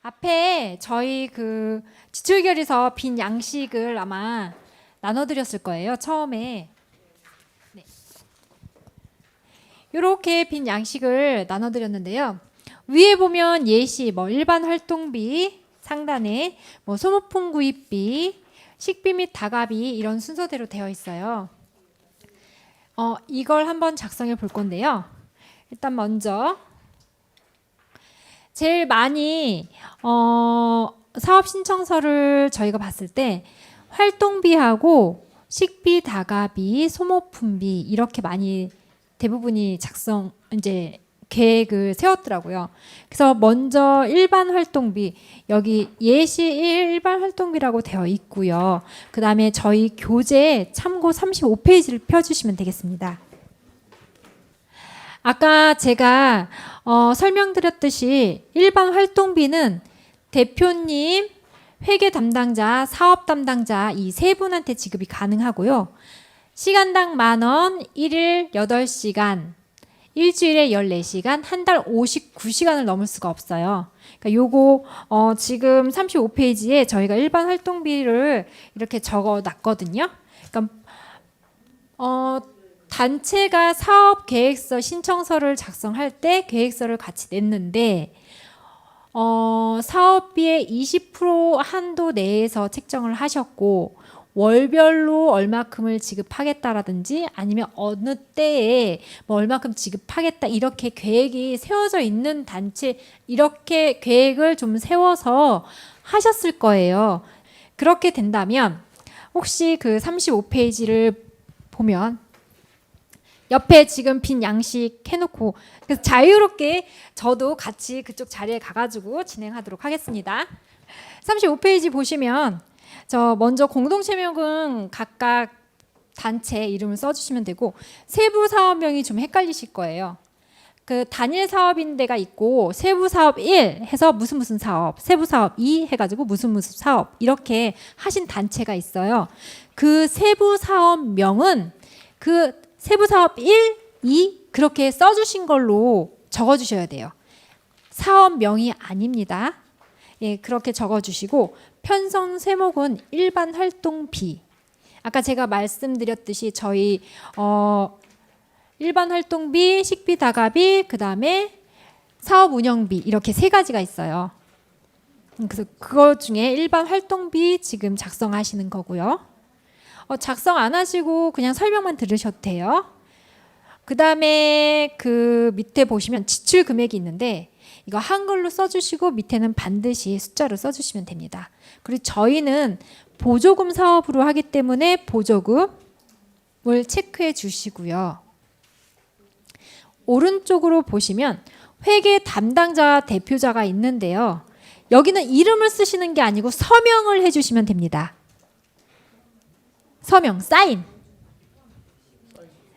앞에 저희 그 지출결에서 빈 양식을 아마 나눠드렸을 거예요. 처음에. 네. 이렇게 빈 양식을 나눠드렸는데요. 위에 보면 예시, 일반 활동비, 상단에 소모품 구입비, 식비 및 다가비 이런 순서대로 되어 있어요. 이걸 한번 작성해 볼 건데요. 일단 먼저 제일 많이 사업 신청서를 저희가 봤을 때 활동비하고 식비, 다가비, 소모품비 이렇게 많이 대부분이 이제 계획을 세웠더라고요. 그래서 먼저 일반 활동비, 여기 예시 일반 활동비라고 되어 있고요. 그 다음에 저희 교재 참고 35페이지를 펴주시면 되겠습니다. 아까 제가 설명드렸듯이 일반 활동비는 대표님, 회계 담당자, 사업 담당자 이 세 분한테 지급이 가능하고요. 시간당 10,000원, 1일 8시간, 일주일에 14시간, 한 달 59시간을 넘을 수가 없어요. 그러니까 요거 지금 35페이지에 저희가 일반 활동비를 이렇게 적어 놨거든요. 그러니까 단체가 사업 계획서 신청서를 작성할 때 계획서를 같이 냈는데 사업비의 20% 한도 내에서 책정을 하셨고 월별로 얼마큼을 지급하겠다라든지 아니면 어느 때에 얼마큼 지급하겠다 이렇게 계획이 세워져 있는 단체 이렇게 계획을 좀 세워서 하셨을 거예요. 그렇게 된다면 혹시 그 35페이지를 보면 옆에 지금 빈 양식 해놓고 그래서 자유롭게 저도 같이 그쪽 자리에 가가지고 진행하도록 하겠습니다. 35페이지 보시면 저 먼저 공동체명은 각각 단체 이름을 써주시면 되고 세부 사업명이 좀 헷갈리실 거예요. 그 단일 사업인 데가 있고 세부 사업 1 해서 무슨 사업, 세부 사업 2 해가지고 무슨 사업 이렇게 하신 단체가 있어요. 그 세부 사업명은 그 세부 사업 1, 2 그렇게 써주신 걸로 적어주셔야 돼요. 사업명이 아닙니다. 예, 그렇게 적어주시고 편성 세목은 일반 활동비. 아까 제가 말씀드렸듯이 저희 일반 활동비, 식비, 다가비, 그 다음에 사업 운영비 이렇게 세 가지가 있어요. 그래서 그거 중에 일반 활동비 지금 작성하시는 거고요. 작성 안 하시고 그냥 설명만 들으셔도 돼요. 그 다음에 그 밑에 보시면 지출 금액이 있는데 이거 한글로 써주시고 밑에는 반드시 숫자로 써주시면 됩니다. 그리고 저희는 보조금 사업으로 하기 때문에 보조금을 체크해 주시고요. 오른쪽으로 보시면 회계 담당자 대표자가 있는데요. 여기는 이름을 쓰시는 게 아니고 서명을 해주시면 됩니다. 서명, 사인.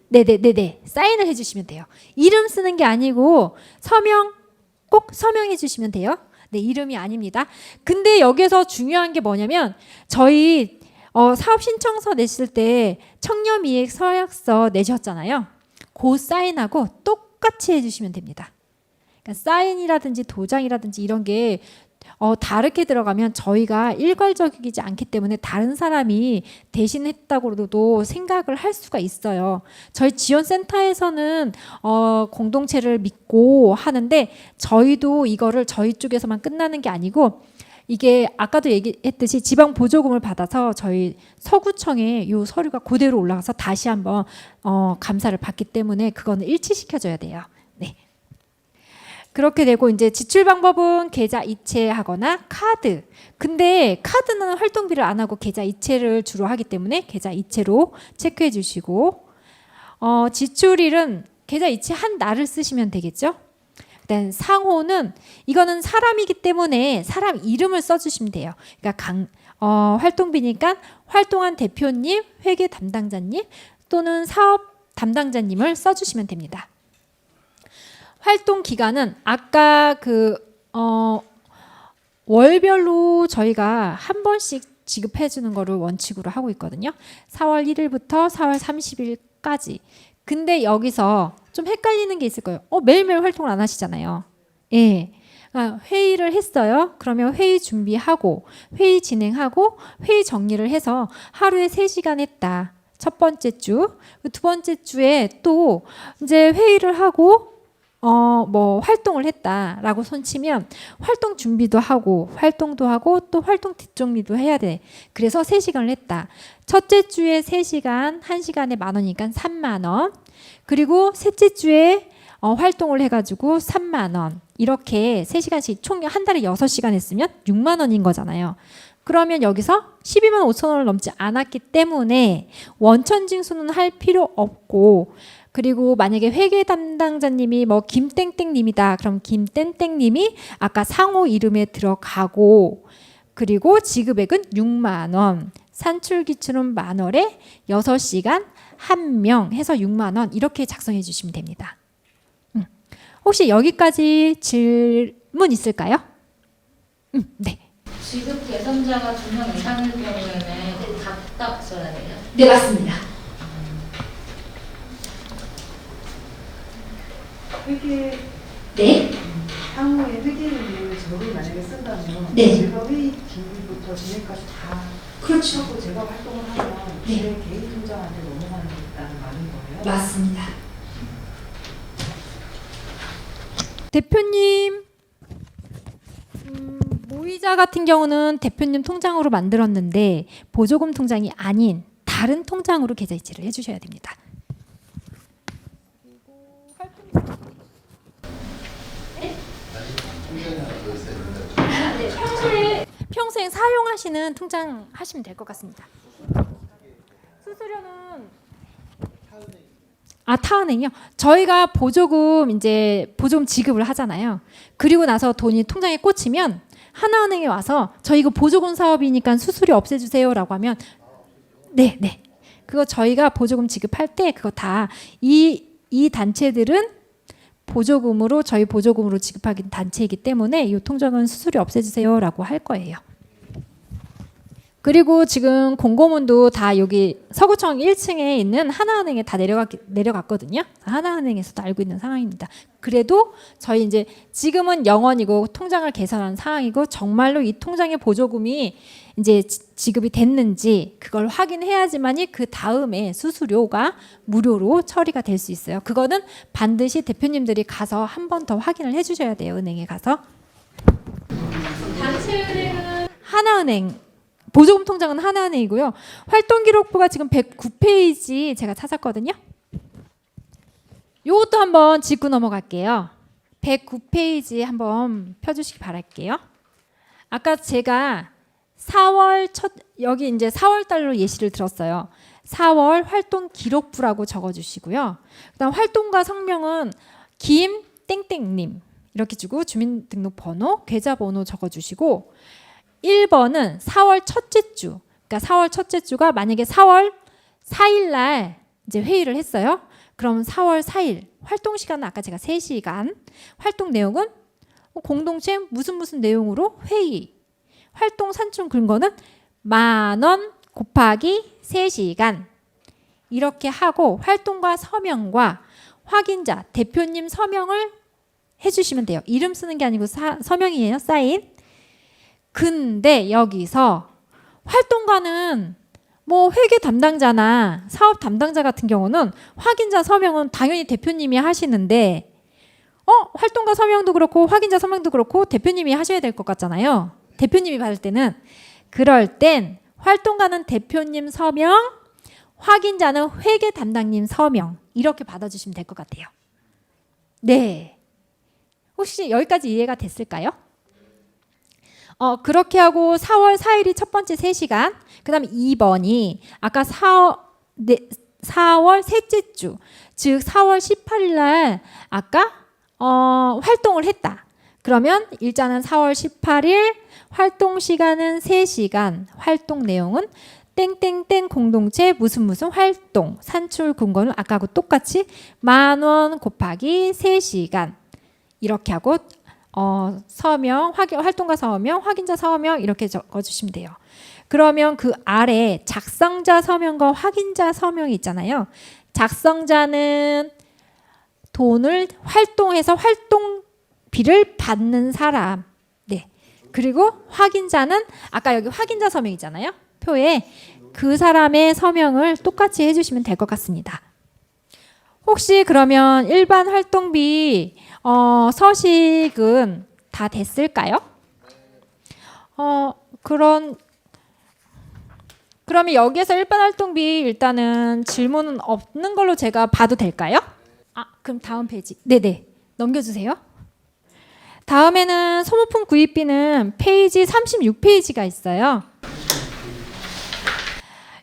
네네네네. 사인을 해주시면 돼요. 이름 쓰는 게 아니고 서명, 꼭 서명해 주시면 돼요. 네, 이름이 아닙니다. 근데 여기서 중요한 게 뭐냐면 저희 사업 신청서 냈을 때 청렴이익 서약서 내셨잖아요. 그 사인하고 똑같이 해주시면 됩니다. 그러니까 사인이라든지 도장이라든지 이런 게 다르게 들어가면 저희가 일괄적이지 않기 때문에 다른 사람이 대신했다고도 생각을 할 수가 있어요. 저희 지원센터에서는 공동체를 믿고 하는데 저희도 이거를 저희 쪽에서만 끝나는 게 아니고 이게 아까도 얘기했듯이 지방 보조금을 받아서 저희 서구청에 이 서류가 그대로 올라가서 다시 한번 감사를 받기 때문에 그거는 일치시켜줘야 돼요. 네. 그렇게 되고 이제 지출 방법은 계좌 이체하거나 카드. 근데 카드는 활동비를 안 하고 계좌 이체를 주로 하기 때문에 계좌 이체로 체크해 주시고 지출일은 계좌 이체한 날을 쓰시면 되겠죠. 그다음 상호는 이거는 사람이기 때문에 사람 이름을 써주시면 돼요. 그러니까 활동비니까 활동한 대표님, 회계 담당자님 또는 사업 담당자님을 써주시면 됩니다. 활동 기간은 아까 월별로 저희가 한 번씩 지급해 주는 거를 원칙으로 하고 있거든요. 4월 1일부터 4월 30일까지. 근데 여기서 좀 헷갈리는 게 있을 거예요. 매일매일 활동을 안 하시잖아요. 예. 회의를 했어요. 그러면 회의 준비하고 회의 진행하고 회의 정리를 해서 하루에 3시간 했다. 첫 번째 주. 두 번째 주에 또 이제 회의를 하고 뭐 활동을 했다라고 손치면 활동 준비도 하고 활동도 하고 또 활동 뒷정리도 해야 돼. 그래서 3시간을 했다. 첫째 주에 3시간, 1시간에 10,000원이니까 30,000원. 그리고 셋째 주에 활동을 해가지고 30,000원. 이렇게 3시간씩 총 한 달에 6시간 했으면 60,000원인 거잖아요. 그러면 여기서 125,000원을 넘지 않았기 때문에 원천징수는 할 필요 없고, 그리고 만약에 회계 담당자님이 뭐 김땡땡님이다. 그럼 김땡땡님이 아까 상호 이름에 들어가고, 그리고 지급액은 60,000원, 산출기출은 만월에 6시간 1명 해서 60,000원 이렇게 작성해 주시면 됩니다. 혹시 여기까지 질문 있을까요? 네. 지급 대상자가 2명 이상일 경우에는 각각 써야 돼요? 네, 맞습니다. 회계 네. 향후에 회계를 저를 만약에 쓴다면 네. 제가 회의 준비부터 진행까지 다 그렇죠. 하고 제가 활동을 하면 네. 제 개인 통장한테 넘어가는 말인 거예요? 맞습니다. 대표님, 모의자 같은 경우는 대표님 통장으로 만들었는데 보조금 통장이 아닌 다른 통장으로 계좌 이체를 해주셔야 됩니다. 평소에 사용하시는 통장 하시면 될 것 같습니다. 수수료는 타은행이요. 저희가 보조금 지급을 하잖아요. 그리고 나서 돈이 통장에 꽂히면 하나은행에 와서 저 이거 보조금 사업이니까 수수료 없애주세요라고 하면 네. 그거 저희가 보조금 지급할 때 그거 다 이 단체들은 저희 보조금으로 지급하는 단체이기 때문에 이 통장은 수수료 없애주세요라고 할 거예요. 그리고 지금 공고문도 다 여기 서구청 1층에 있는 하나은행에 다 내려갔거든요. 하나은행에서도 알고 있는 상황입니다. 그래도 저희 이제 지금은 영원이고 통장을 개설한 상황이고 정말로 이 통장의 보조금이 이제 지급이 됐는지 그걸 확인해야지만이 그 다음에 수수료가 무료로 처리가 될 수 있어요. 그거는 반드시 대표님들이 가서 한 번 더 확인을 해주셔야 돼요. 은행에 가서. 단체은행은 하나은행. 보조금 통장은 하나은행이고요. 활동기록부가 지금 109페이지 제가 찾았거든요. 이것도 한번 짚고 넘어갈게요. 109페이지 한번 펴주시기 바랄게요. 아까 제가 4월 여기 이제 4월 달로 예시를 들었어요. 4월 활동기록부라고 적어주시고요. 그다음 활동가 성명은 김땡땡님 이렇게 주고 주민등록번호, 계좌번호 적어주시고 1번은 4월 첫째 주. 그러니까 4월 첫째 주가 만약에 4월 4일 날 이제 회의를 했어요. 그럼 4월 4일 활동 시간은 아까 제가 3시간. 활동 내용은 공동체 무슨 내용으로 회의. 활동 산출 근거는 10,000원 곱하기 3시간. 이렇게 하고 활동가 서명과 확인자, 대표님 서명을 해주시면 돼요. 이름 쓰는 게 아니고 서명이에요. 사인. 근데 여기서 활동가는 뭐 회계 담당자나 사업 담당자 같은 경우는 확인자 서명은 당연히 대표님이 하시는데 활동가 서명도 그렇고 확인자 서명도 그렇고 대표님이 하셔야 될 것 같잖아요. 대표님이 받을 때는 그럴 땐 활동가는 대표님 서명, 확인자는 회계 담당님 서명 이렇게 받아주시면 될 것 같아요. 네. 혹시 여기까지 이해가 됐을까요? 그렇게 하고 4월 4일이 첫 번째 3시간, 그 다음에 2번이 아까 4월 셋째 주, 즉 4월 18일 날 아까 활동을 했다. 그러면 일자는 4월 18일, 활동 시간은 3시간, 활동 내용은 땡땡땡 공동체 무슨 활동, 산출 근거는 아까하고 똑같이 10,000원 곱하기 3시간 이렇게 하고 서명, 활동가 서명, 확인자 서명 이렇게 적어주시면 돼요. 그러면 그 아래 작성자 서명과 확인자 서명이 있잖아요. 작성자는 돈을 활동해서 활동 비를 받는 사람. 네. 그리고 확인자는 아까 여기 확인자 서명이잖아요. 표에 그 사람의 서명을 똑같이 해주시면 될 것 같습니다. 혹시 그러면 일반 활동비 서식은 다 됐을까요? 그러면 여기에서 일반 활동비 일단은 질문은 없는 걸로 제가 봐도 될까요? 그럼 다음 페이지. 네네. 넘겨주세요. 다음에는 소모품 구입비는 페이지 36페이지가 있어요.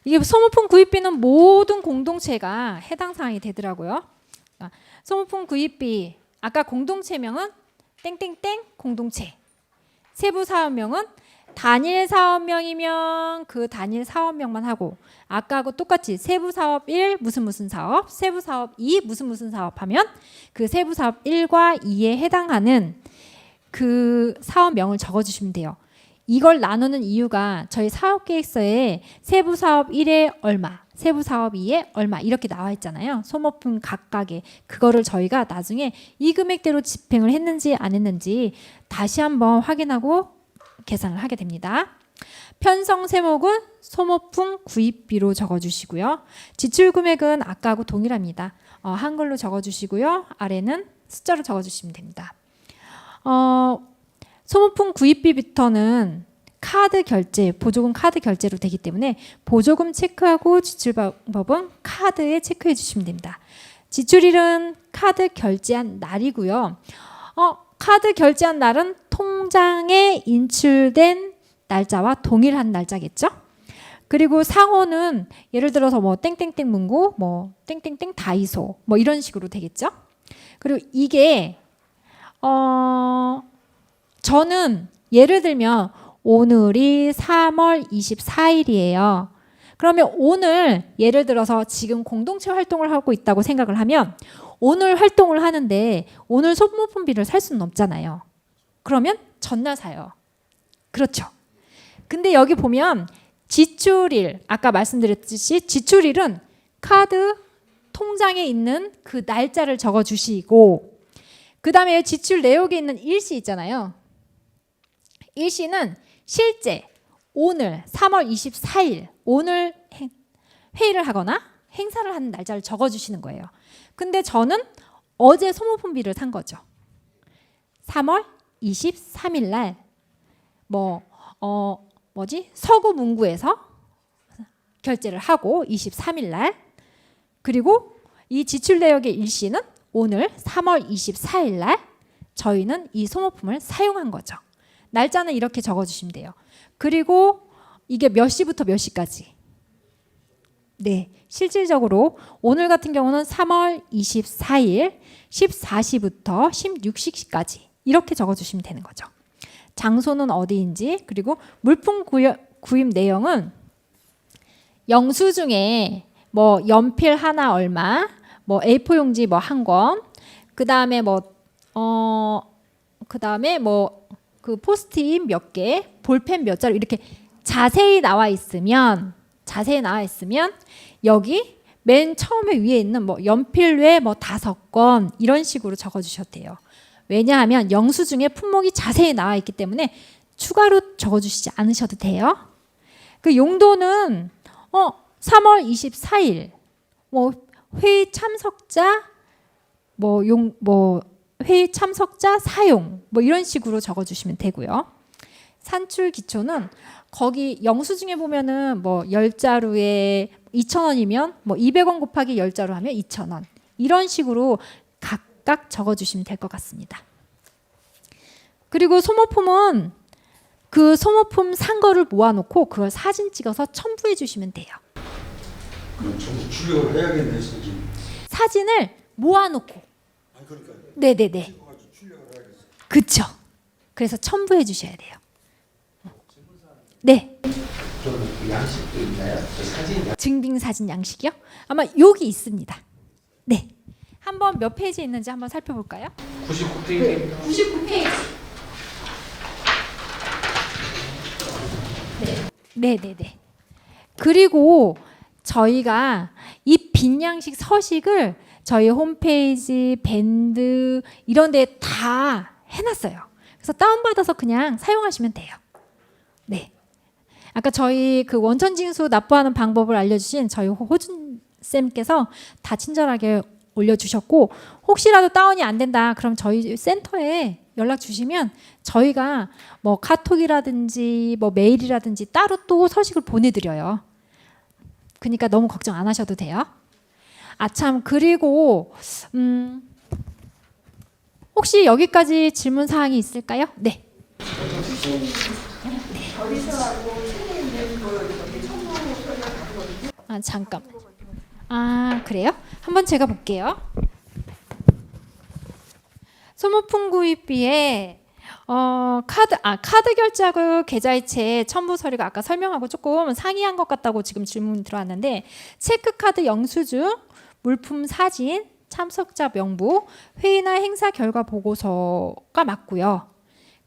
이게 소모품 구입비는 모든 공동체가 해당 사항이 되더라고요. 소모품 구입비 아까 공동체명은 땡땡땡 공동체. 세부 사업명은 단일 사업명이면 그 단일 사업명만 하고 아까하고 똑같이 세부 사업 1 무슨 사업, 세부 사업 2 무슨 사업 하면 그 세부 사업 1과 2에 해당하는 그 사업명을 적어주시면 돼요. 이걸 나누는 이유가 저희 사업계획서에 세부 사업 1에 얼마, 세부 사업 2에 얼마 이렇게 나와 있잖아요. 소모품 각각에 그거를 저희가 나중에 이 금액대로 집행을 했는지 안 했는지 다시 한번 확인하고 계산을 하게 됩니다. 편성 세목은 소모품 구입비로 적어주시고요. 지출 금액은 아까하고 동일합니다. 한글로 적어주시고요. 아래는 숫자로 적어주시면 됩니다. 소모품 구입비부터는 카드 결제, 보조금 카드 결제로 되기 때문에 보조금 체크하고 지출 방법은 카드에 체크해 주시면 됩니다. 지출일은 카드 결제한 날이고요. 카드 결제한 날은 통장에 인출된 날짜와 동일한 날짜겠죠? 그리고 상호는 예를 들어서 뭐 땡땡땡 문구, 뭐 땡땡땡 다이소, 뭐 이런 식으로 되겠죠? 그리고 이게 저는 예를 들면 오늘이 3월 24일이에요. 그러면 오늘 예를 들어서 지금 공동체 활동을 하고 있다고 생각을 하면 오늘 활동을 하는데 오늘 소모품비를 살 수는 없잖아요. 그러면 전날 사요. 그렇죠. 근데 여기 보면 지출일, 아까 말씀드렸듯이 지출일은 카드 통장에 있는 그 날짜를 적어주시고 그 다음에 지출 내역에 있는 일시 있잖아요. 일시는 실제 오늘 3월 24일 오늘 회의를 하거나 행사를 하는 날짜를 적어주시는 거예요. 근데 저는 어제 소모품비를 산 거죠. 3월 23일 날 서구 문구에서 결제를 하고 23일 날 그리고 이 지출 내역의 일시는 오늘 3월 24일 날 저희는 이 소모품을 사용한 거죠. 날짜는 이렇게 적어주시면 돼요. 그리고 이게 몇 시부터 몇 시까지. 네, 실질적으로 오늘 같은 경우는 3월 24일 14시부터 16시까지 이렇게 적어주시면 되는 거죠. 장소는 어디인지 그리고 물품 구입 내용은 영수증에 뭐 연필 하나 얼마, 뭐 A4 용지 뭐 한 권, 그 다음에 그 포스트잇 몇 개, 볼펜 몇 자루 이렇게 자세히 나와 있으면 여기 맨 처음에 위에 있는 뭐 연필 외에 뭐 5건 이런 식으로 적어주셔도 돼요. 왜냐하면 영수증에 품목이 자세히 나와 있기 때문에 추가로 적어주시지 않으셔도 돼요. 그 용도는 3월 24일 회의 참석자 회의 참석자 사용 이런 식으로 적어주시면 되고요. 산출 기초는 거기 영수증에 보면은 뭐 10자루에 2,000원이면 뭐 200원 곱하기 10자루 하면 2,000원 이런 식으로 각각 적어주시면 될 것 같습니다. 그리고 소모품은 그 소모품 산 거를 모아놓고 그걸 사진 찍어서 첨부해 주시면 돼요. 그럼 전부 출력을 해야겠네, 사진을 모아놓고. 그러니까요. 네네네. 그쵸. 그래서 첨부해 주셔야 돼요. 네. 좀 양식도 있나요? 그 사진 증빙 사진 양식이요? 아마 여기 있습니다. 네. 한번 몇 페이지에 있는지 한번 살펴볼까요? 99페이지입니다. 99페이지. 네네네. 그리고 저희가 이 빈 양식 서식을 저희 홈페이지, 밴드 이런 데 다 해놨어요. 그래서 다운받아서 그냥 사용하시면 돼요. 네. 아까 저희 그 원천징수 납부하는 방법을 알려주신 저희 호준 쌤께서 다 친절하게 올려주셨고, 혹시라도 다운이 안 된다 그럼 저희 센터에 연락 주시면 저희가 뭐 카톡이라든지 뭐 메일이라든지 따로 또 서식을 보내드려요. 그러니까 너무 걱정 안 하셔도 돼요. 아 참, 그리고 혹시 여기까지 질문 사항이 있을까요? 네. 아 잠깐. 아 그래요? 한번 제가 볼게요. 소모품 구입비에 카드 결제하고 계좌이체 첨부 서류가 아까 설명하고 조금 상이한 것 같다고 지금 질문이 들어왔는데, 체크카드 영수증, 물품 사진, 참석자 명부, 회의나 행사 결과 보고서가 맞고요.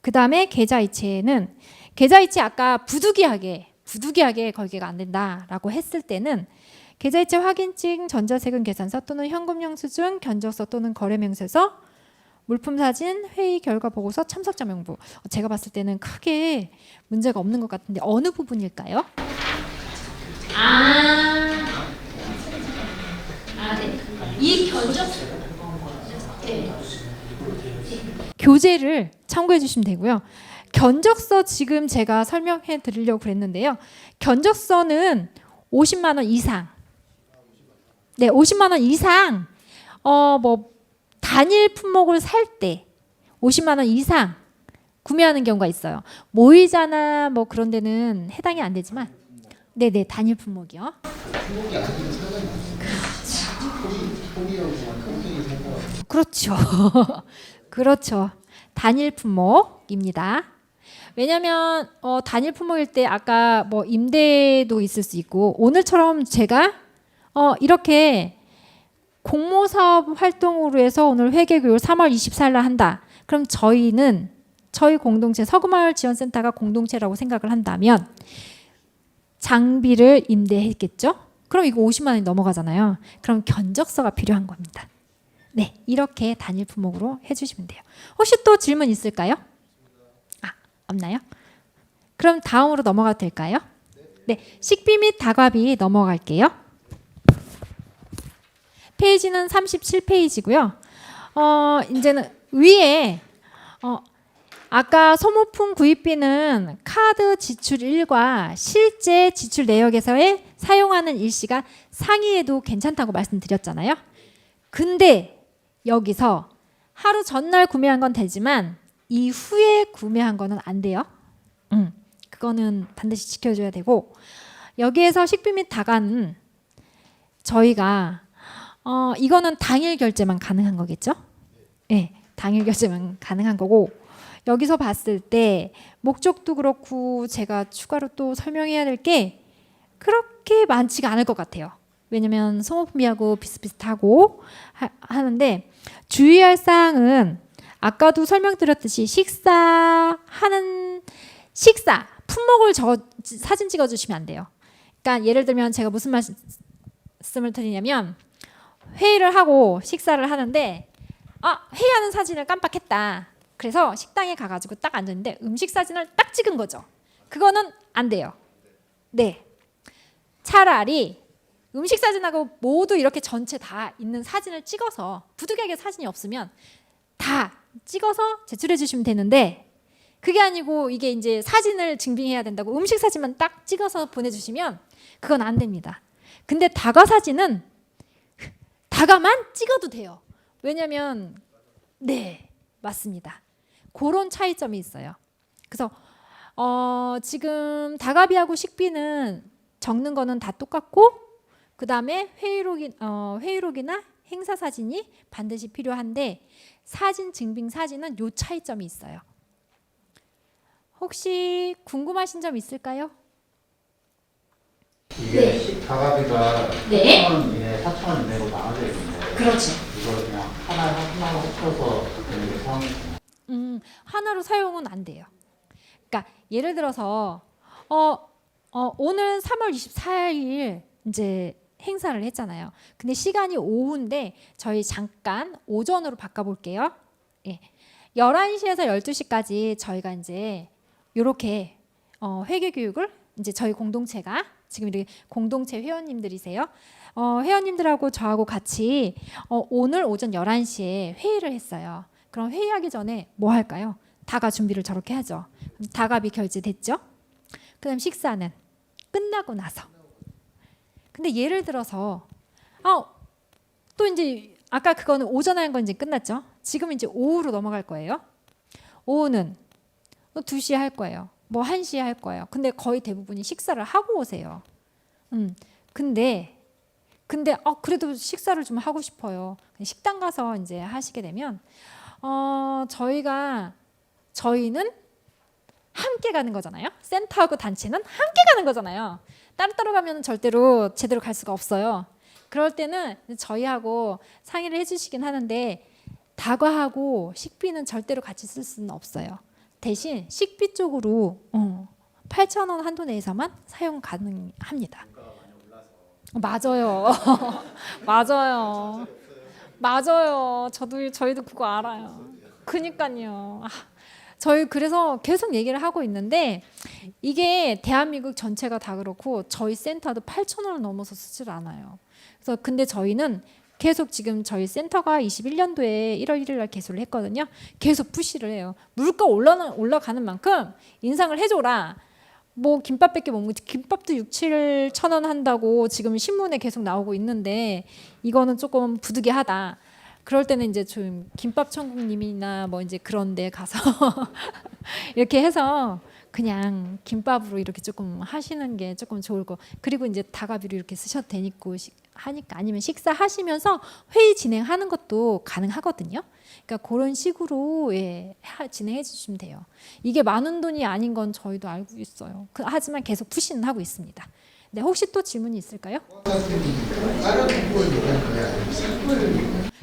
그 다음에 계좌이체는 계좌이체 아까 부득이하게 거기가 안 된다라고 했을 때는 계좌이체 확인증, 전자세금 계산서 또는 현금 영수증, 견적서 또는 거래명세서, 물품 사진, 회의 결과 보고서, 참석자 명부. 제가 봤을 때는 크게 문제가 없는 것 같은데 어느 부분일까요? 네. 이 견적 네. 교재를 참고해 주시면 되고요. 견적서 지금 제가 설명해 드리려고 그랬는데요. 견적서는 50만 원 이상. 네, 50만 원 이상. 뭐 단일 품목을 살 때 50만 원 이상 구매하는 경우가 있어요. 모의자나 뭐 그런 데는 해당이 안 되지만, 네네, 단일 품목이요. 그렇죠. 그렇죠. 단일 품목입니다. 왜냐하면 단일 품목일 때 아까 뭐 임대도 있을 수 있고, 오늘처럼 제가 이렇게 공모사업 활동으로 해서 오늘 회계교육 3월 24일 날 한다. 그럼 저희 공동체 서구마을 지원센터가 공동체라고 생각을 한다면 장비를 임대했겠죠? 그럼 이거 50만 원이 넘어가잖아요. 그럼 견적서가 필요한 겁니다. 네, 이렇게 단일 품목으로 해주시면 돼요. 혹시 또 질문 있을까요? 없나요? 그럼 다음으로 넘어가도 될까요? 네, 식비 및 다과비 넘어갈게요. 페이지는 37페이지고요. 이제는 위에 아까 소모품 구입비는 카드 지출 일과 실제 지출 내역에서의 사용하는 일시가 상이해도 괜찮다고 말씀드렸잖아요. 근데 여기서 하루 전날 구매한 건 되지만 이후에 구매한 거는 안 돼요. 그거는 반드시 지켜줘야 되고, 여기에서 식비 및 다가는 저희가 이거는 당일 결제만 가능한 거겠죠? 네, 당일 결제만 가능한 거고, 여기서 봤을 때 목적도 그렇고 제가 추가로 또 설명해야 될 게 그렇게 많지가 않을 것 같아요. 왜냐면 소모품비하고 비슷비슷하고 하는데, 주의할 사항은 아까도 설명드렸듯이 식사 품목을 사진 찍어주시면 안 돼요. 그러니까 예를 들면 제가 무슨 말씀을 드리냐면, 회의를 하고 식사를 하는데 회의하는 사진을 깜빡했다. 그래서 식당에 가가지고 딱 앉았는데 음식 사진을 딱 찍은 거죠. 그거는 안 돼요. 네, 차라리 음식 사진하고 모두 이렇게 전체 다 있는 사진을 찍어서, 부득이하게 사진이 없으면 다 찍어서 제출해 주시면 되는데, 그게 아니고 이게 이제 사진을 증빙해야 된다고 음식 사진만 딱 찍어서 보내주시면 그건 안 됩니다. 근데 다과 사진은 다과만 찍어도 돼요. 왜냐면 네, 맞습니다. 그런 차이점이 있어요. 그래서 지금 다과비하고 식비는 적는 거는 다 똑같고, 그 다음에 회의록이나 행사 사진이 반드시 필요한데, 사진 증빙 사진은 요 차이점이 있어요. 혹시 궁금하신 점 있을까요? 이게 다가비가 네. 4,000원 이내, 4,000원 이내로 나눠져 있는데, 그렇죠. 이걸 그냥 하나로 합쳐서 그런 게 상황이죠. 하나로 사용은 안 돼요. 그러니까 예를 들어서 오늘 3월 24일 이제 행사를 했잖아요. 근데 시간이 오후인데 저희 잠깐 오전으로 바꿔볼게요. 예. 11시에서 12시까지 저희가 이제 요렇게 회계 교육을 이제 저희 공동체가 지금 이렇게 공동체 회원님들이세요. 회원님들하고 저하고 같이 오늘 오전 11시에 회의를 했어요. 그럼 회의하기 전에 뭐 할까요? 다가 준비를 저렇게 하죠. 다갑이 결제됐죠? 그다음 식사는 끝나고 나서. 근데 예를 들어서 또 이제 아까 그거는 오전에 한 건 이제 끝났죠. 지금 이제 오후로 넘어갈 거예요. 오후는 2시에 할 거예요. 뭐 1시에 할 거예요. 근데 거의 대부분이 식사를 하고 오세요. 근데 그래도 식사를 좀 하고 싶어요. 식당 가서 이제 하시게 되면 저희는 함께 가는 거잖아요. 센터하고 단체는 함께 가는 거잖아요. 따로따로 가면 절대로 제대로 갈 수가 없어요. 그럴 때는 저희하고 상의를 해주시긴 하는데 다과하고 식비는 절대로 같이 쓸 수는 없어요. 대신 식비 쪽으로 8,000원 한도 내에서만 사용 가능합니다. 맞아요. 맞아요. 저희도 그거 알아요. 그니까요. 저희 그래서 계속 얘기를 하고 있는데 이게 대한민국 전체가 다 그렇고 저희 센터도 8,000원을 넘어서 쓰질 않아요. 그래서 근데 저희는 계속 지금 저희 센터가 21년도에 1월 1일 날 개소를 했거든요. 계속 푸시를 해요. 물가 올라가는 만큼 인상을 해줘라. 뭐 김밥밖에 못 먹지. 김밥도 6-7천 원 한다고 지금 신문에 계속 나오고 있는데 이거는 조금 부득이하다. 그럴 때는 이제 좀 김밥 천국님이나 뭐 이제 그런 데 가서 이렇게 해서 그냥 김밥으로 이렇게 조금 하시는 게 조금 좋을 거. 그리고 이제 다가비로 이렇게 쓰셔도 되니까 하니까 아니면 식사하시면서 회의 진행하는 것도 가능하거든요. 그러니까 그런 식으로 진행해 주시면 돼요. 이게 많은 돈이 아닌 건 저희도 알고 있어요. 하지만 계속 푸시는 하고 있습니다. 네, 혹시 또 질문이 있을까요?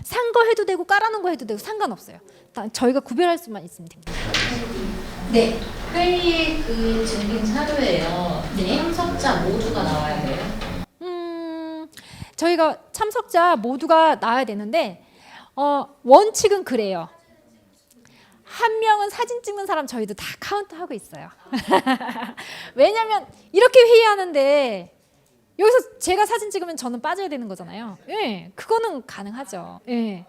산 거 해도 되고 깔아놓은 거 해도 되고 상관없어요. 저희가 구별할 수만 있으면 됩니다. 네. 회의의 그 증빙 사료예요. 네. 참석자 모두가 나와야 돼요. 저희가 참석자 모두가 나와야 되는데 원칙은 그래요. 한 명은 사진 찍는 사람 저희도 다 카운트하고 있어요. 왜냐하면 이렇게 회의하는데 여기서 제가 사진 찍으면 저는 빠져야 되는 거잖아요. 예, 그거는 가능하죠. 예,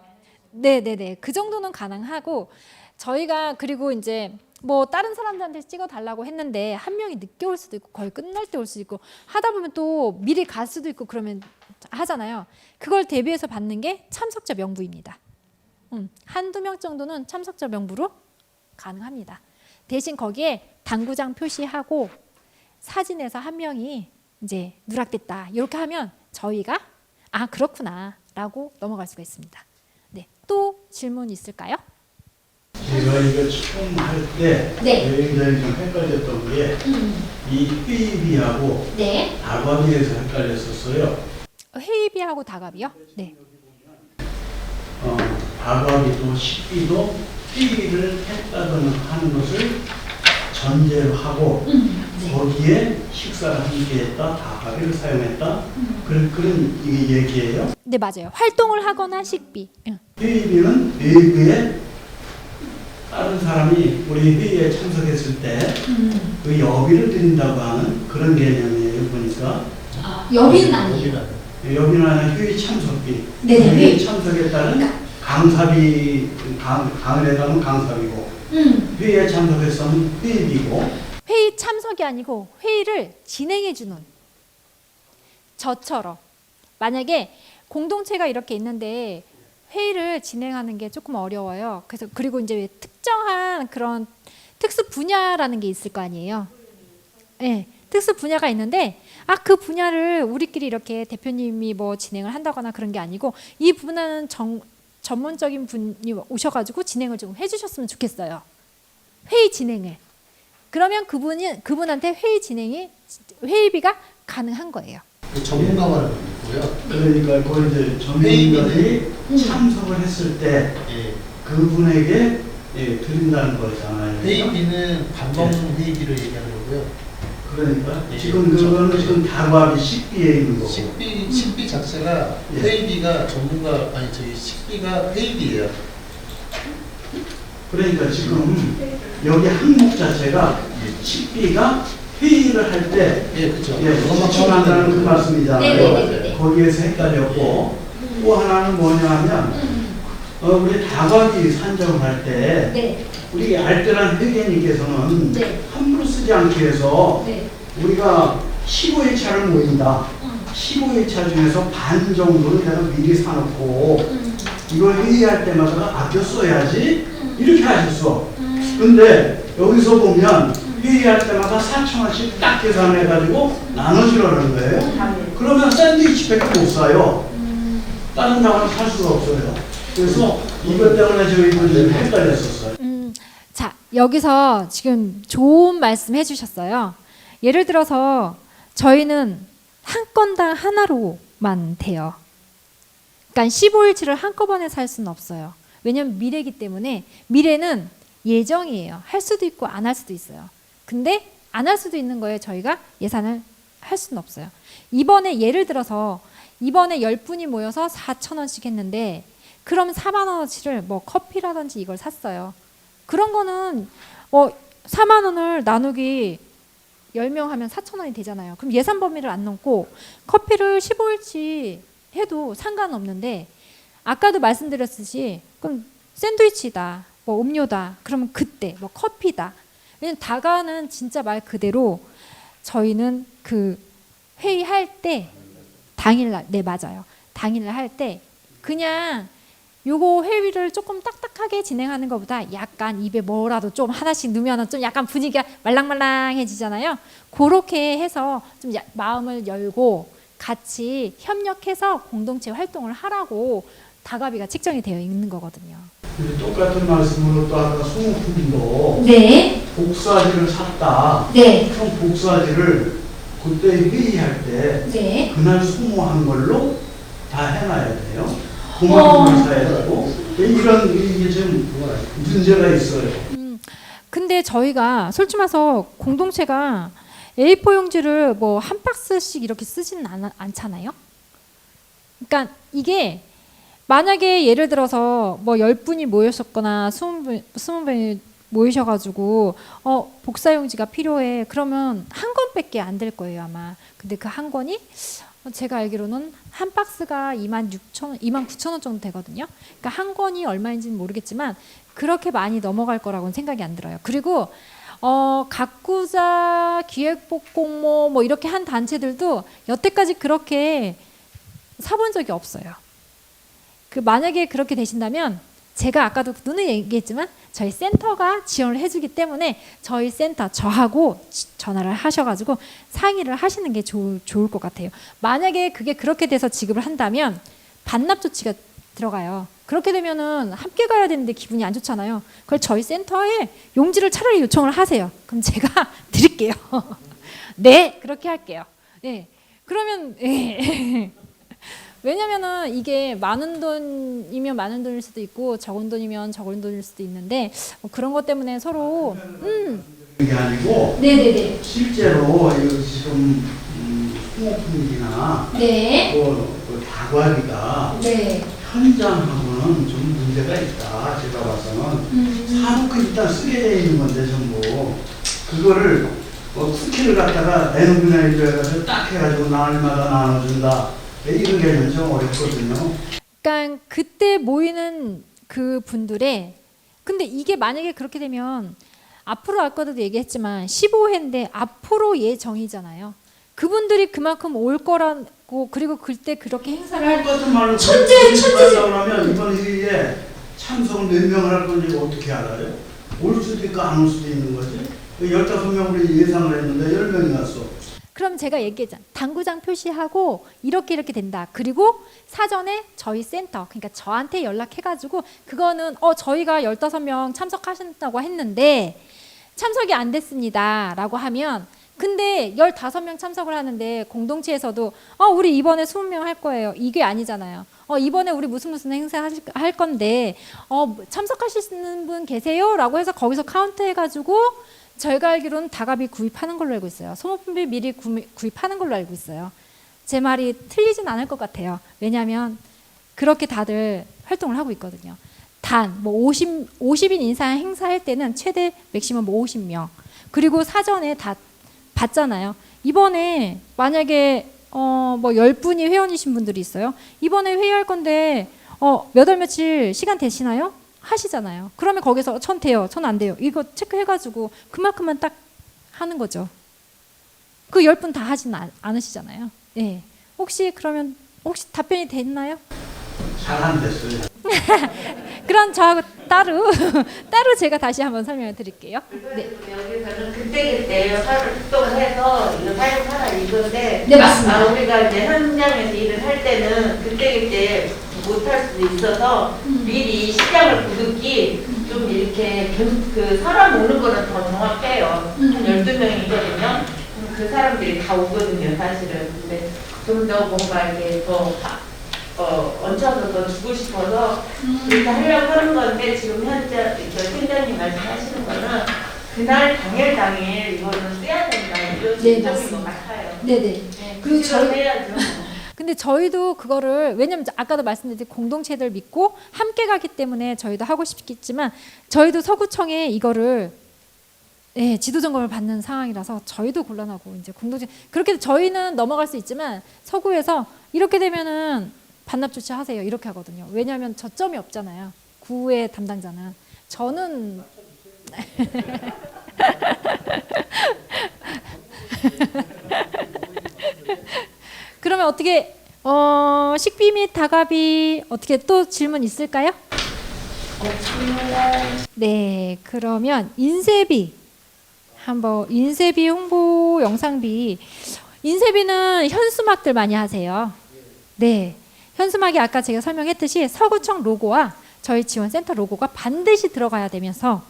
네, 그 정도는 가능하고 저희가 그리고 이제 뭐 다른 사람들한테 찍어달라고 했는데 한 명이 늦게 올 수도 있고 거의 끝날 때 올 수도 있고 하다 보면 또 미리 갈 수도 있고 그러면 하잖아요. 그걸 대비해서 받는 게 참석자 명부입니다. 한두 명 정도는 참석자 명부로 가능합니다. 대신 거기에 당구장 표시하고 사진에서 한 명이 이제 누락됐다 이렇게 하면 저희가 그렇구나 라고 넘어갈 수가 있습니다. 네, 또 질문 있을까요? 제가 이거 처음 할 때 네. 굉장히 좀 헷갈렸던 게 이 회의비하고 네. 다과비에서 헷갈렸었어요. 회의비하고 다갑이요? 네. 다과비도 식비도 회의를 했다거나 하는 것을 전제로 하고 네. 거기에 식사를 함께 했다, 다과비를 사용했다 그런 얘기예요. 네, 맞아요. 활동을 하거나 식비. 회의비는 외부에 다른 사람이 우리 회의에 참석했을 때 그 여비를 드린다고 하는 그런 개념이에요. 보니까 여비는 아니에요. 여비는 아니라 회의 참석비. 네네. 회의 참석에 따른 강사비, 강의에 따른 강사비고 회의에 참석했으면 회의비고. 회의 참석이 아니고 회의를 진행해주는 저처럼 만약에 공동체가 이렇게 있는데 회의를 진행하는 게 조금 어려워요. 그래서 그리고 이제 왜 특정한 그런 특수 분야라는 게 있을 거 아니에요. 네, 특수 분야가 있는데 그 분야를 우리끼리 이렇게 대표님이 뭐 진행을 한다거나 그런 게 아니고 이 분야는 전문적인 분이 오셔가지고 진행을 좀 해주셨으면 좋겠어요. 회의 진행을. 그러면 그분한테 회의비가 가능한 거예요. 전문가만 있고요. 그러니까 그 이제 전문가들이 참석을 했을 때 그분에게 드린다는 거잖아요. 회의비는 반복 회의비를 얘기하는 거고요. 그러니까 지금 그거는 지금 다과비 식비에 있는 거고. 식비 자체가 회의비가 식비가 회의비예요. 그러니까 지금 여기 항목 자체가 식비가 회의를 할 때 예, 그렇죠. 지출한다는 그 말씀이잖아요. 네네네네. 거기에서 헷갈렸고 또 하나는 뭐냐 하면 우리 다과비 산정을 할 때 네. 우리 알뜰한 회계님께서는 네. 함부로 쓰지 않기 위해서 네. 우리가 15일차를 모인다. 15일차 중에서 반 정도는 내가 미리 사놓고 이걸 회의할 때마다 아껴 써야지 이렇게 하셨어. 근데 여기서 보면 회의할 때마다 4,000원씩 딱 계산해가지고 나눠주라는 거예요. 그러면 샌드위치밖에 못 사요. 다른 다과는 살 수가 없어요. 그래서 이것 때문에 저희도 좀 헷갈렸었어요. 자, 여기서 지금 좋은 말씀 해주셨어요. 예를 들어서 저희는 한 건당 하나로만 돼요. 그러니까 15일치를 한꺼번에 살 수는 없어요. 왜냐면 미래이기 때문에 미래는 예정이에요. 할 수도 있고 안 할 수도 있어요. 근데 안 할 수도 있는 거에 저희가 예산을 할 수는 없어요. 이번에 예를 들어서 이번에 10분이 모여서 4,000원씩 했는데 그럼 4만 원어치를 뭐 커피라든지 이걸 샀어요. 그런 거는 4만 원을 나누기 10명 하면 4,000원이 되잖아요. 그럼 예산 범위를 안 넘고 커피를 15일치 해도 상관없는데 아까도 말씀드렸듯이 그럼 샌드위치다, 뭐 음료다, 그러면 그때 뭐 커피다. 왜냐면 다가는 진짜 말 그대로 저희는 그 회의할 때 당일날, 네 맞아요. 당일날 할 때 그냥 요거 회의를 조금 딱딱하게 진행하는 것보다 약간 입에 뭐라도 좀 하나씩 넣으면 좀 약간 분위기가 말랑말랑해지잖아요. 그렇게 해서 좀 마음을 열고 같이 협력해서 공동체 활동을 하라고 다가비가 책정이 되어 있는 거거든요. 똑같은 말씀으로 또 아까 수목품도 네. 복사지를 샀다. 네. 그럼 복사지를 그때 회의할 때 네. 그날 소모한 걸로 다 해놔야 돼요. 그만큼을 사야 되고 이런 이게 좀 문제가 있어요. 근데 저희가 솔직히 말해서 공동체가 A4 용지를 뭐 한 박스씩 이렇게 쓰지는 않잖아요. 그러니까 이게 만약에 예를 들어서 뭐 10분이 모였었거나 20분이 모이셔가지고 복사 용지가 필요해. 그러면 한 권밖에 안 될 거예요 아마. 근데 그 한 권이 제가 알기로는 한 박스가 26,000원, 29,000원 정도 되거든요. 그러니까 한 권이 얼마인지는 모르겠지만 그렇게 많이 넘어갈 거라고는 생각이 안 들어요. 그리고 가꾸자, 기획복공모 뭐 이렇게 한 단체들도 여태까지 그렇게 사본 적이 없어요. 그 만약에 그렇게 되신다면 제가 아까도 눈에 얘기했지만 저희 센터가 지원을 해주기 때문에 저희 센터 저하고 전화를 하셔가지고 상의를 하시는 게 좋을 것 같아요. 만약에 그게 그렇게 돼서 지급을 한다면 반납 조치가 들어가요. 그렇게 되면은 함께 가야 되는데 기분이 안 좋잖아요. 그걸 저희 센터에 용지를 차라리 요청을 하세요. 그럼 제가 드릴게요. 네, 그렇게 할게요. 네, 그러면 네. 왜냐면은 이게 많은 돈이면 많은 돈일 수도 있고 적은 돈이면 적은 돈일 수도 있는데 뭐 그런 것 때문에 서로 그게 아니고 네네네. 실제로 이 지금 수목품이나 네. 또 다과비가 네. 현장하고는 좀 문제가 있다. 제가 봐서는 사놓고 일단 쓰게 돼 있는 건데 전부 그거를 쿠키를 갖다가 내놓기나 해가지고 딱 해가지고 날마다 나눠준다. 이런 게 좀 어렵거든요. 그러니까 그때 모이는 그 분들의 근데 이게 만약에 그렇게 되면 앞으로 아까도 얘기했지만 15회인데 앞으로 예정이잖아요. 그분들이 그만큼 올 거라고 그리고 그때 그렇게 행사를 할 똑같은 말로 천재. 그러면 이번 회의에 참석을 몇 명을 할 건지 어떻게 알아요? 올 수도 있고 안 올 수도 있는 거지. 15명으로 예상을 했는데 10명이 왔어. 그럼 제가 얘기했잖아요. 당구장 표시하고 이렇게 된다. 그리고 사전에 저희 센터, 그러니까 저한테 연락해가지고 그거는 저희가 15명 참석하신다고 했는데 참석이 안 됐습니다. 라고 하면 근데 15명 참석을 하는데 공동체에서도 우리 이번에 20명 할 거예요. 이게 아니잖아요. 이번에 우리 무슨 행사 할 건데 참석하시는 분 계세요? 라고 해서 거기서 카운트 해가지고 저희가 알기로는 다가비 구입하는 걸로 알고 있어요. 소모품비 미리 구입하는 걸로 알고 있어요. 제 말이 틀리진 않을 것 같아요. 왜냐하면 그렇게 다들 활동을 하고 있거든요. 단 뭐 50인 이상 행사할 때는 최대 맥시멈 50명. 그리고 사전에 다 받잖아요. 이번에 만약에 뭐 10분이 회원이신 분들이 있어요. 이번에 회의할 건데 몇 월 며칠 시간 되시나요? 하시잖아요. 그러면 거기서 전 돼요. 전 안 돼요. 이거 체크해가지고 그만큼만 딱 하는 거죠. 그 10분 다 하진 않으시잖아요. 예. 혹시 답변이 됐나요? 잘 안 됐어요. 그럼 저 따로 제가 다시 한번 설명을 드릴게요. 네. 여기서는 그때그때 활동을 해서 이거 사용하라 이건데 네, 맞습니다. 우리가 이제 현장에서 일을 할 때는 그때그때 못할 수도 있어서 미리 시장을 부득이 좀 이렇게 그 사람 오는 거는 더 정확해요. 한 12명이거든요. 그 사람들이 다 오거든요, 사실은. 근데 좀 더 뭔가 이렇게 더 얹혀서 더 주고 싶어서 그렇게 하려고 하는 건데 지금 현재 팀장님 말씀하시는 거는 그날 당일 이거는 써야 된다 이런 네, 심정인 맞습니다. 것 같아요. 네네. 네, 그리고 그걸 해야죠. 근데 저희도 그거를 왜냐면 아까도 말씀드린 공동체들 믿고 함께 가기 때문에 저희도 하고 싶겠지만 저희도 서구청에 이거를 지도 점검을 받는 상황이라서 저희도 곤란하고 이제 공동체 그렇게 저희는 넘어갈 수 있지만 서구에서 이렇게 되면은 반납 조치하세요 이렇게 하거든요. 왜냐하면 저점이 없잖아요. 구의 담당자는 저는 그러면 어떻게 식비 및 다가비 어떻게 또 질문 있을까요? 네, 그러면 인쇄비 한번 인쇄비 홍보 영상비 인쇄비는 현수막들 많이 하세요. 네, 현수막이 아까 제가 설명했듯이 서구청 로고와 저희 지원센터 로고가 반드시 들어가야 되면서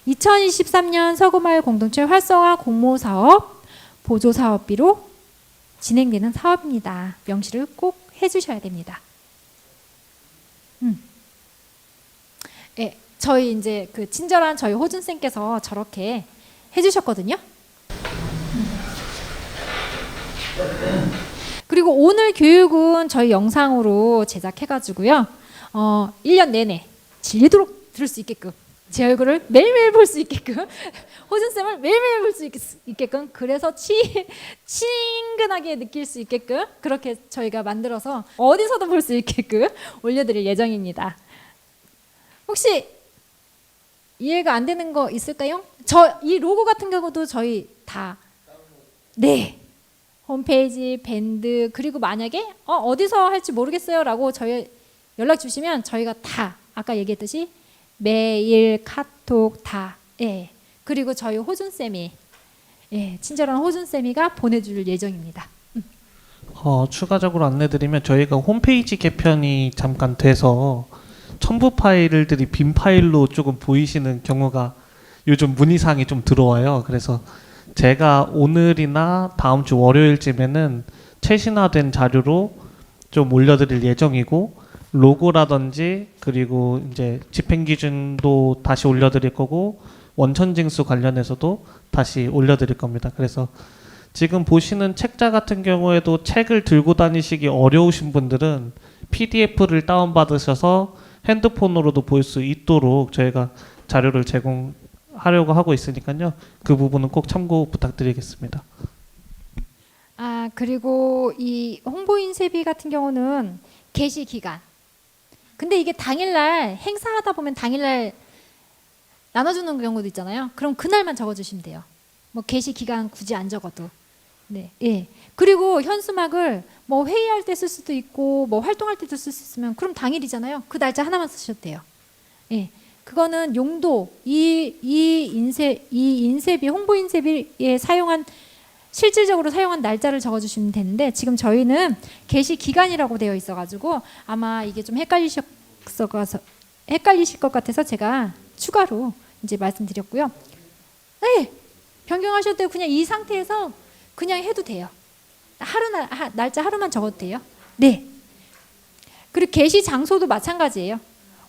2023년 서구마을 공동체 활성화 공모사업 보조사업비로 진행되는 사업입니다. 명시를 꼭 해주셔야 됩니다. 네, 저희 이제 그 친절한 저희 호준 쌤께서 저렇게 해주셨거든요. 그리고 오늘 교육은 저희 영상으로 제작해가지고요. 1년 내내 질리도록 들을 수 있게끔 제 얼굴을 매일매일 볼 수 있게끔 호준쌤을 매일매일 볼 수 있게끔 그래서 친근하게 느낄 수 있게끔 그렇게 저희가 만들어서 어디서도 볼 수 있게끔 올려드릴 예정입니다. 혹시 이해가 안 되는 거 있을까요? 이 로고 같은 경우도 저희 다 홈페이지, 밴드 그리고 만약에 어디서 할지 모르겠어요 라고 저희 연락 주시면 저희가 다 아까 얘기했듯이 메일, 카톡 다 그리고 저희 호준쌤이 친절한 호준쌤이가 보내줄 예정입니다. 추가적으로 안내드리면 저희가 홈페이지 개편이 잠깐 돼서 첨부 파일들이 빈 파일로 조금 보이시는 경우가 요즘 문의사항이 좀 들어와요. 그래서 제가 오늘이나 다음 주 월요일쯤에는 최신화된 자료로 좀 올려드릴 예정이고 로고라든지 그리고 이제 집행 기준도 다시 올려드릴 거고 원천징수 관련해서도 다시 올려드릴 겁니다. 그래서 지금 보시는 책자 같은 경우에도 책을 들고 다니시기 어려우신 분들은 PDF를 다운받으셔서 핸드폰으로도 볼 수 있도록 저희가 자료를 제공하려고 하고 있으니까요. 그 부분은 꼭 참고 부탁드리겠습니다. 그리고 이 홍보인쇄비 같은 경우는 게시 기간. 근데 이게 당일날 행사하다 보면 당일날 나눠주는 경우도 있잖아요. 그럼 그날만 적어주시면 돼요. 뭐 게시 기간 굳이 안 적어도. 그리고 현수막을 뭐 회의할 때 쓸 수도 있고 뭐 활동할 때도 쓸 수 있으면 그럼 당일이잖아요. 그 날짜 하나만 쓰셔도 돼요. 그거는 용도 이 인쇄비 홍보 인쇄비에 실질적으로 사용한 날짜를 적어주시면 되는데 지금 저희는 게시 기간이라고 되어 있어가지고 아마 이게 좀 헷갈리실 것 같아서 제가 추가로 이제 말씀드렸고요. 변경하셔도 돼요. 그냥 이 상태에서 그냥 해도 돼요. 날짜 하루만 적어도 돼요. 그리고 게시 장소도 마찬가지예요.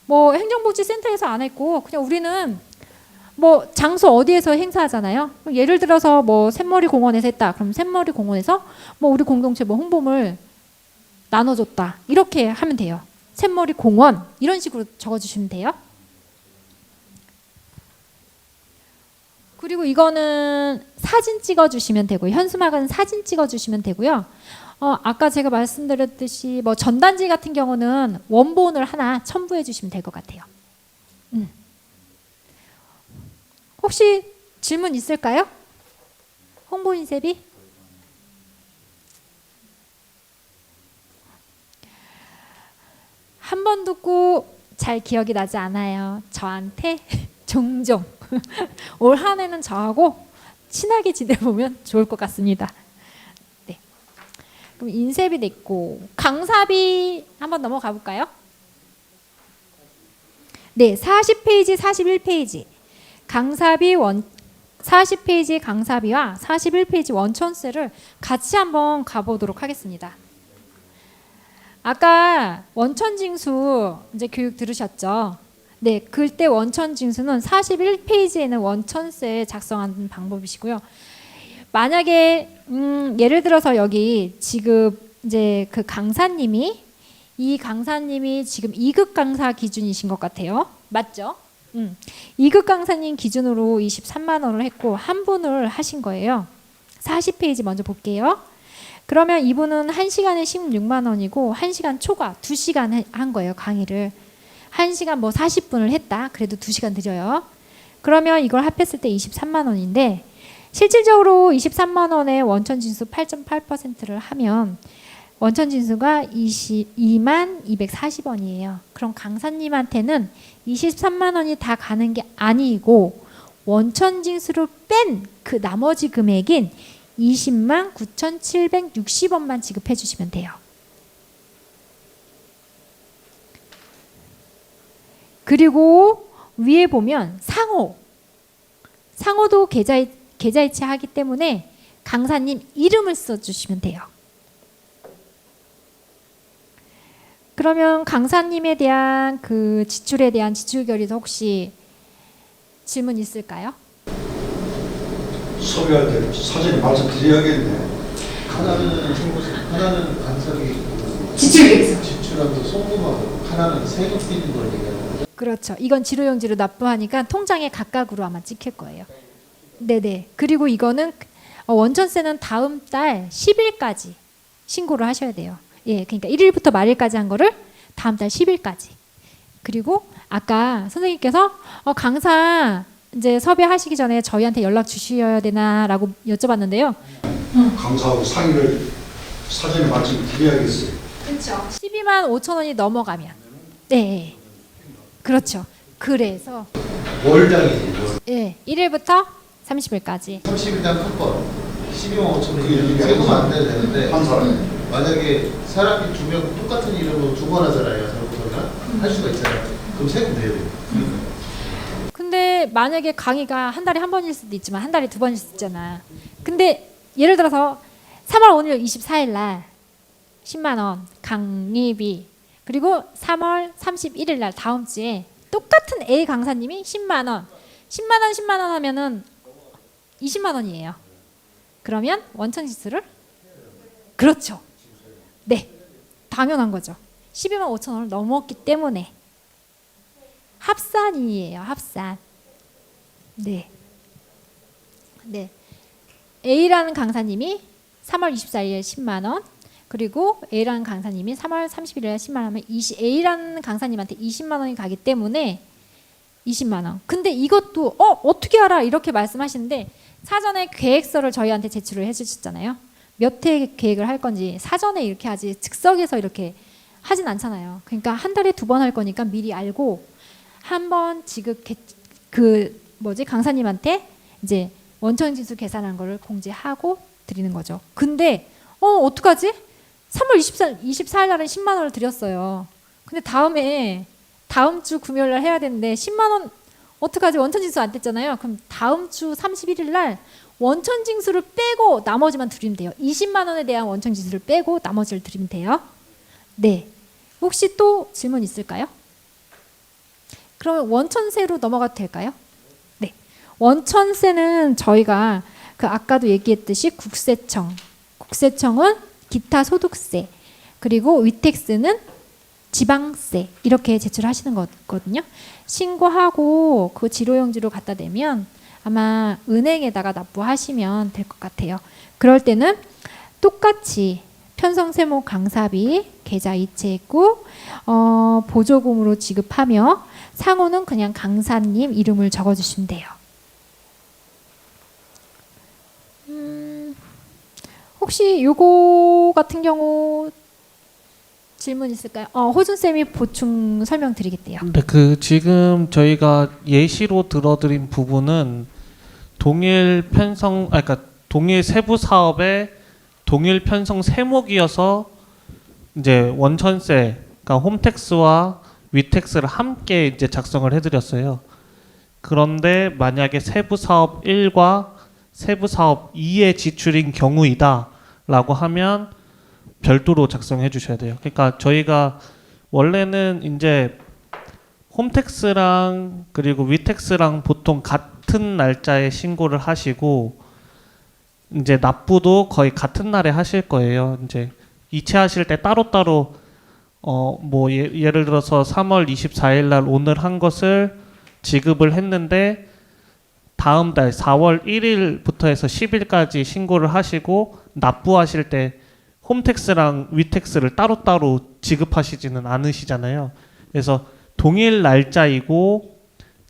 뭐 행정복지센터에서 안 했고 그냥 우리는 뭐 장소 어디에서 행사하잖아요. 예를 들어서 뭐 샘머리 공원에서 했다. 그럼 샘머리 공원에서 뭐 우리 공동체 뭐 홍보물 나눠줬다. 이렇게 하면 돼요. 샘머리 공원 이런 식으로 적어주시면 돼요. 그리고 이거는 사진 찍어주시면 되고요. 현수막은 사진 찍어주시면 되고요. 아까 제가 말씀드렸듯이 뭐 전단지 같은 경우는 원본을 하나 첨부해 주시면 될 것 같아요. 혹시 질문 있을까요? 홍보 인쇄비? 한 번 듣고 잘 기억이 나지 않아요. 저한테 종종 올 한 해는 저하고 친하게 지내보면 좋을 것 같습니다. 네. 그럼 인쇄비 됐고 강사비 한번 넘어가 볼까요? 네, 40페이지, 41페이지 강사비 40페이지 강사비와 41페이지 원천세를 같이 한번 가보도록 하겠습니다. 아까 원천징수 이제 교육 들으셨죠? 네, 그때 원천징수는 41페이지에는 원천세 작성하는 방법이시고요. 만약에 예를 들어서 여기 지금 이제 그 강사님이 이 강사님이 지금 2급 강사 기준이신 것 같아요. 맞죠? 2급 강사님 기준으로 23만 원을 했고 한 분을 하신 거예요. 40페이지 먼저 볼게요. 그러면 이분은 1시간에 16만 원이고 1시간 초과 2시간 한 거예요. 강의를. 1시간 뭐 40분을 했다. 그래도 2시간 드려요. 그러면 이걸 합했을 때 23만 원인데 실질적으로 23만 원에 원천징수 8.8%를 하면 원천징수가 22만 240원이에요. 그럼 강사님한테는 23만 원이 다 가는 게 아니고 원천징수를 뺀 그 나머지 금액인 20만 9,760원만 지급해 주시면 돼요. 그리고 위에 보면 상호도 계좌이체 하기 때문에 강사님 이름을 써주시면 돼요. 그러면 강사님에 대한 그 지출에 대한 지출 결의서 혹시 질문 있을까요? 소비할 때 사전에 말씀드려야겠네. 하나는 간섭이 지출 지출하고 송금하고 하나는 세금 떼는 걸 얘기하는 거죠. 그렇죠. 이건 지로용지로 납부하니까 통장에 각각으로 아마 찍힐 거예요. 네네. 그리고 이거는 원천세는 다음 달 10일까지 신고를 하셔야 돼요. 예, 그러니까 1일부터 말일까지 한 거를 다음 달 10일까지. 그리고 아까 선생님께서 강사 이제 섭외하시기 전에 저희한테 연락 주셔야 되나라고 여쭤봤는데요. 강사하고 상의를 사전에 말씀드려야겠어요. 그렇죠. 12만 5천 원이 넘어가면. 네. 그렇죠. 그래서 월당이지. 예, 1일부터 30일까지. 30일당 한 번. 12만 5천 원이 세금 안 내야 되는데 한 사람에. 만약에 사람이 2명 똑같은 이름으로 2번 하잖아요. 잘못하면 할 수가 있잖아요. 그럼 세금 내야 돼요. 근데 만약에 강의가 한 달에 한 번일 수도 있지만 한 달에 두 번일 수도 있잖아. 근데 예를 들어서 3월 오늘 24일 날 10만 원 강의비 그리고 3월 31일 날 다음 주에 똑같은 A 강사님이 10만 원 10만 원 하면은 20만 원이에요. 그러면 원천지수를 그렇죠. 네. 당연한 거죠. 12만 5천 원을 넘었기 때문에 합산이에요. 합산. 네. 네. A라는 강사님이 3월 24일에 10만 원 그리고 A라는 강사님이 3월 30일에 10만 원 하면 A라는 강사님한테 20만 원이 가기 때문에 20만 원. 근데 이것도 어떻게 알아? 이렇게 말씀하시는데 사전에 계획서를 저희한테 제출을 해 주셨잖아요. 몇 회 계획을 할 건지 사전에 이렇게 하지 즉석에서 이렇게 하진 않잖아요. 그러니까 한 달에 2번 할 거니까 미리 알고 한 번 지급 강사님한테 이제 원천징수 계산한 거를 공지하고 드리는 거죠. 근데 어떡하지? 3월 24일 날은 10만 원을 드렸어요. 근데 다음 주 금요일 날 해야 되는데 10만 원 어떡하지? 원천징수 안 됐잖아요. 그럼 다음 주 31일 날 원천징수를 빼고 나머지만 드리면 돼요. 20만 원에 대한 원천징수를 빼고 나머지를 드리면 돼요. 네. 혹시 또 질문 있을까요? 그러면 원천세로 넘어가도 될까요? 네. 원천세는 저희가 그 아까도 얘기했듯이 국세청은 기타 소득세 그리고 위택스는 지방세 이렇게 제출하시는 거거든요. 신고하고 그 지로용지로 갖다 대면 아마 은행에다가 납부하시면 될 것 같아요. 그럴 때는 똑같이 편성세무 강사비 계좌 이체했고 보조금으로 지급하며 상호는 그냥 강사님 이름을 적어주시면 돼요. 혹시 요거 같은 경우 질문 있을까요? 호준 쌤이 보충 설명드리겠대요. 근데 지금 저희가 예시로 들어드린 부분은 동일 세부 사업의 동일 편성 세목이어서 이제 원천세, 그러니까 홈택스와 위택스를 함께 이제 작성을 해드렸어요. 그런데 만약에 세부 사업 1과 세부 사업 2의 지출인 경우이다라고 하면 별도로 작성해 주셔야 돼요. 그러니까 저희가 원래는 이제 홈택스랑 그리고 위택스랑 보통 같은 날짜에 신고를 하시고 이제 납부도 거의 같은 날에 하실 거예요. 이제 이체하실 때 따로따로 뭐 예를 들어서 3월 24일 날 오늘 한 것을 지급을 했는데 다음 달 4월 1일부터 해서 10일까지 신고를 하시고 납부하실 때 홈택스랑 위택스를 따로따로 지급하시지는 않으시잖아요. 그래서 동일 날짜이고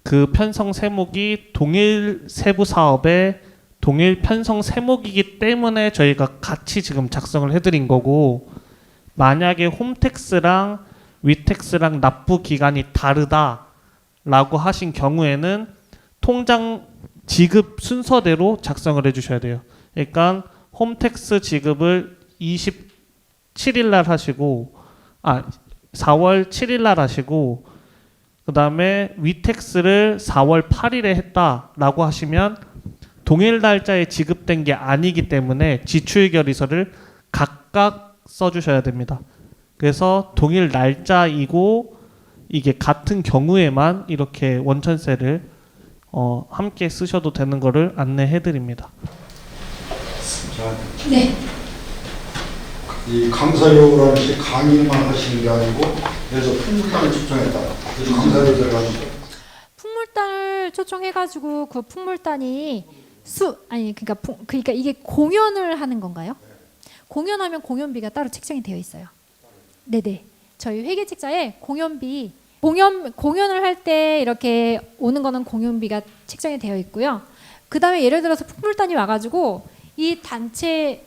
그 편성 세목이 동일 세부 사업의 동일 편성 세목이기 때문에 저희가 같이 지금 작성을 해드린 거고, 만약에 홈택스랑 위택스랑 납부 기간이 다르다라고 하신 경우에는 통장 지급 순서대로 작성을 해주셔야 돼요. 그러니까 홈택스 지급을 27일 날 하시고 4월 7일 날 하시고 그 다음에 위택스를 4월 8일에 했다라고 하시면 동일 날짜에 지급된 게 아니기 때문에 지출결의서를 각각 써주셔야 됩니다. 그래서 동일 날짜이고 이게 같은 경우에만 이렇게 원천세를 함께 쓰셔도 되는 거를 안내해 드립니다. 자, 네. 이 강사료라는 게 강의만 하시는 게 아니고 그래서 풍물단을 초청했다. 그래서 강사료 들어가지고 풍물단을 초청해가지고 그 풍물단이 그러니까 이게 공연을 하는 건가요? 공연하면 공연비가 따로 책정이 되어 있어요. 네네. 저희 회계책자에 공연을 할 때 이렇게 오는 거는 공연비가 책정이 되어 있고요. 그 다음에 예를 들어서 풍물단이 와가지고 이 단체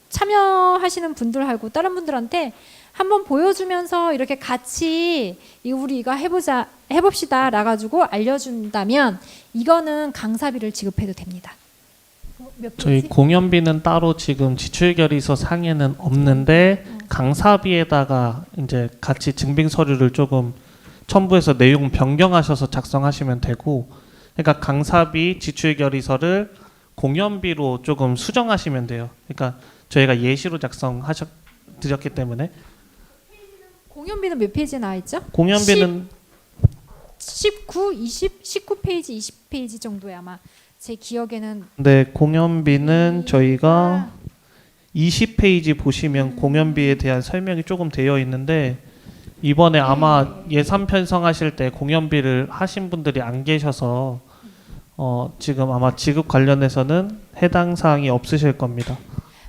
참여하시는 분들하고 다른 분들한테 한번 보여주면서 이렇게 같이 우리 이거 해봅시다 라가지고 알려준다면 이거는 강사비를 지급해도 됩니다. 저희 공연비는 따로 지금 지출결의서 상에는 없는데 강사비에다가 이제 같이 증빙 서류를 조금 첨부해서 내용 변경하셔서 작성하시면 되고, 그러니까 강사비 지출결의서를 공연비로 조금 수정하시면 돼요. 그러니까 저희가 예시로 드렸기 때문에. 공연비는 몇 페이지에 나와 있죠? 공연비는 19, 20, 19페이지, 20페이지 정도에 아마 제 기억에는. 네, 공연비는 저희가 20페이지 보시면 공연비에 대한 설명이 조금 되어 있는데 이번에 아마 예산 편성하실 때 공연비를 하신 분들이 안 계셔서 지금 아마 지급 관련해서는 해당 사항이 없으실 겁니다.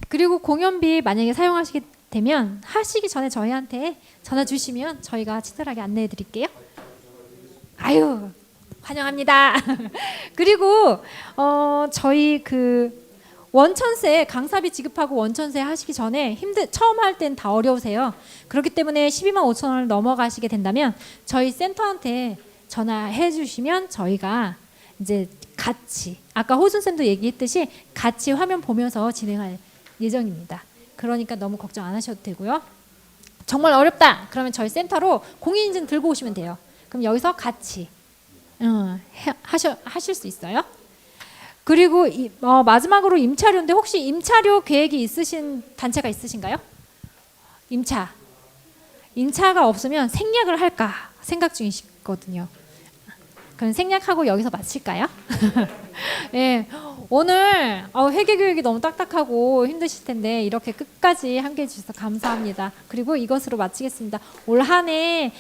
그리고 공연비 만약에 사용하시게 되면 하시기 전에 저희한테 전화 주시면 저희가 친절하게 안내해 드릴게요. 아유, 환영합니다. 그리고 저희 원천세 강사비 지급하고 원천세 하시기 전에 처음 할 땐 다 어려우세요. 그렇기 때문에 12만 5천 원을 넘어가시게 된다면 저희 센터한테 전화해 주시면 저희가 이제 같이 아까 호준 쌤도 얘기했듯이 같이 화면 보면서 진행할 예정입니다. 그러니까 너무 걱정 안 하셔도 되고요. 정말 어렵다 그러면 저희 센터로 공인인증 들고 오시면 돼요. 그럼 여기서 같이 하실 수 있어요. 그리고 마지막으로 임차료인데 혹시 임차료 계획이 있으신 단체가 있으신가요? 임차가 없으면 생략을 할까 생각 중이시거든요. 그럼 생략하고 여기서 마칠까요? 예, 오늘 회계교육이 너무 딱딱하고 힘드실 텐데 이렇게 끝까지 함께해 주셔서 감사합니다. 그리고 이것으로 마치겠습니다. 올 한해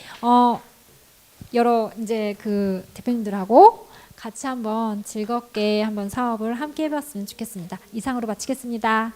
여러 이제 그 대표님들하고 같이 한번 즐겁게 한번 사업을 함께 해봤으면 좋겠습니다. 이상으로 마치겠습니다.